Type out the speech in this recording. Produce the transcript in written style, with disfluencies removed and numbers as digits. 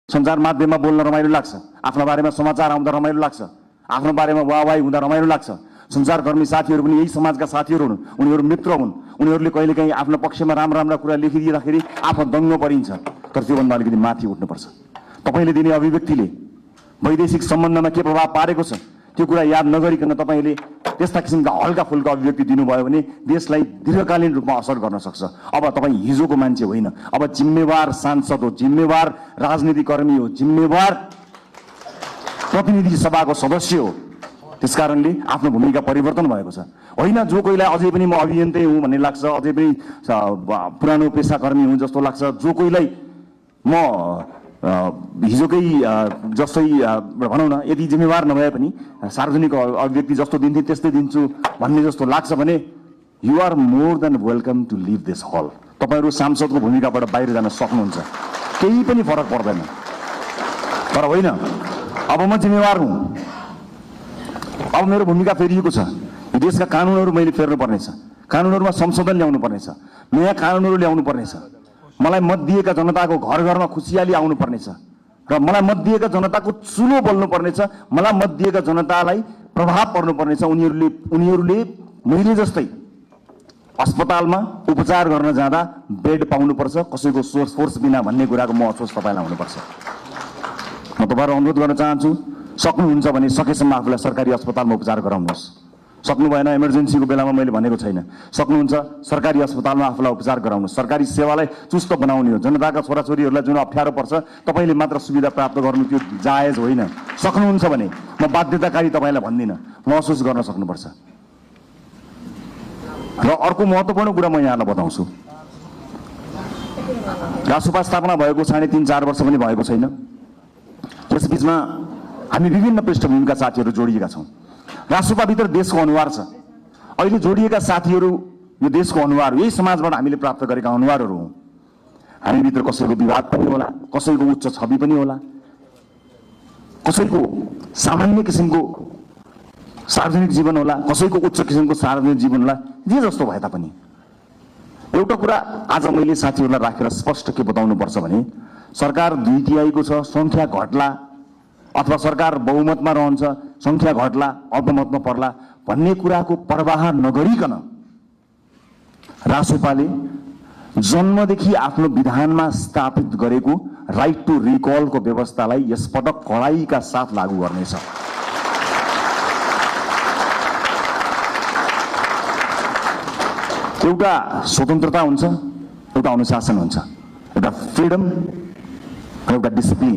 सञ्चार माध्यममा बोल्न रमाइलो लाग्छ, आफ्नो बारेमा समाचार आउँदा रमाइलो लाग्छ, आफ्नो बारेमा वाहवाही हुँदा रमाइलो लाग्छ। सञ्चारकर्मी साथीहरू पनि यही समाजका साथीहरू हुन्, उनीहरू मित्र हुन्। उनीहरूले कहिलेकाहीँ आफ्नो पक्षमा राम्रा कुरा लेखिदिँदाखेरि आफू दङ्ग परिन्छ। तर त्योभन्दा अलिकति माथि उठ्नुपर्छ। तपाईँले दिने अभिव्यक्तिले वैदेशिक सम्बन्धमा के प्रभाव पारेको छ त्यो कुरा याद नगरिकन तपाईँले त्यस्ता किसिमका हल्का फुल्का अभिव्यक्ति दिनुभयो भने देशलाई दीर्घकालीन रूपमा असर गर्न सक्छ। अब तपाईँ हिजोको मान्छे होइन, अब जिम्मेवार सांसद हो, जिम्मेवार राजनीतिकर्मी हो, जिम्मेवार प्रतिनिधि सभाको सदस्य हो। त्यसकारणले आफ्नो भूमिका परिवर्तन भएको छ। होइन जो कोहीलाई अझै पनि म अभियन्ता हुँ भन्ने लाग्छ, अझै पनि पुरानो पेसाकर्मी हुँ जस्तो लाग्छ, जो कोहीलाई म हिजोकै जस्तै भनौँ न यदि जिम्मेवार नभए पनि सार्वजनिक अभिव्यक्ति जस्तो दिन्थे त्यस्तै दिन्छु भन्ने जस्तो लाग्छ भने you are more than welcome to live this hall. तपाईँहरू सांसदको भूमिकाबाट बाहिर जान सक्नुहुन्छ, केही पनि फरक पर्दैन। तर होइन, अब म जिम्मेवार हुँ, अब मेरो भूमिका फेरिएको छ। देशका कानुनहरू मैले फेर्नु पर्नेछ, कानुनहरूमा संशोधन ल्याउनु पर्नेछ, नयाँ कानुनहरू ल्याउनु पर्नेछ। मलाई मत दिएका जनताको घर घरमा खुसियाली आउनु पर्नेछ र मलाई मत दिएका जनताको चुलो बोल्नु पर्नेछ। मलाई मत दिएका जनतालाई प्रभाव पर्नु पर्नेछ। उनीहरूले मैले जस्तै अस्पतालमा उपचार गर्न जाँदा बेड पाउनुपर्छ, कसैको फोर्स बिना भन्ने कुराको महसुस तपाईँलाई हुनुपर्छ। म तपाईँहरू अनुरोध गर्न चाहन्छु, सक्नुहुन्छ भने सकेसम्म आफूलाई सरकारी अस्पतालमा उपचार गराउनुहोस्। सक्नु भएन, इमर्जेन्सीको बेलामा मैले भनेको छैन, सक्नुहुन्छ सरकारी अस्पतालमा आफूलाई उपचार गराउनु। सरकारी सेवालाई चुस्त बनाउने हो। जनताका छोराछोरीहरूलाई जुन अप्ठ्यारो पर्छ तपाईँले मात्र सुविधा प्राप्त गर्नु त्यो जायज होइन। सक्नुहुन्छ भने म बाध्यताकारी तपाईँलाई भन्दिनँ, महसुस गर्न सक्नुपर्छ। र अर्को महत्त्वपूर्ण कुरा म यहाँलाई बताउँछु, रासोपा स्थापना भएको 3.5-4 वर्ष पनि भएको छैन। त्यसबिचमा हामी विभिन्न पृष्ठभूमिका साथीहरू जोडिएका छौँ। रासोपाभित्र देशको अनुहार छ। अहिले जोडिएका साथीहरू यो देशको अनुहार हो, यही समाजबाट हामीले प्राप्त गरेका अनुहारहरू हौँ। हामीभित्र कसैको विवाद पनि होला, कसैको उच्च छवि पनि होला, कसैको सामान्य किसिमको सार्वजनिक जीवन होला, कसैको उच्च किसिमको सार्वजनिक जीवन होला। जे जस्तो भए तापनि एउटा कुरा आज मैले साथीहरूलाई राखेर स्पष्ट के बताउनु पर्छ भने सरकार 2/3 छ, सङ्ख्या घट्ला अथवा सरकार बहुमतमा रहन्छ, सङ्ख्या घट्ला अल्पमतमा पर्ला भन्ने कुराको प्रवाह नगरिकन रासोपाले जन्मदेखि आफ्नो विधानमा स्थापित गरेको राइट टु रिकलको व्यवस्थालाई यसपटक कडाइका साथ लागू गर्नेछ। एउटा स्वतन्त्रता हुन्छ, एउटा अनुशासन हुन्छ, एउटा फ्रिडम र एउटा डिसिप्लिन।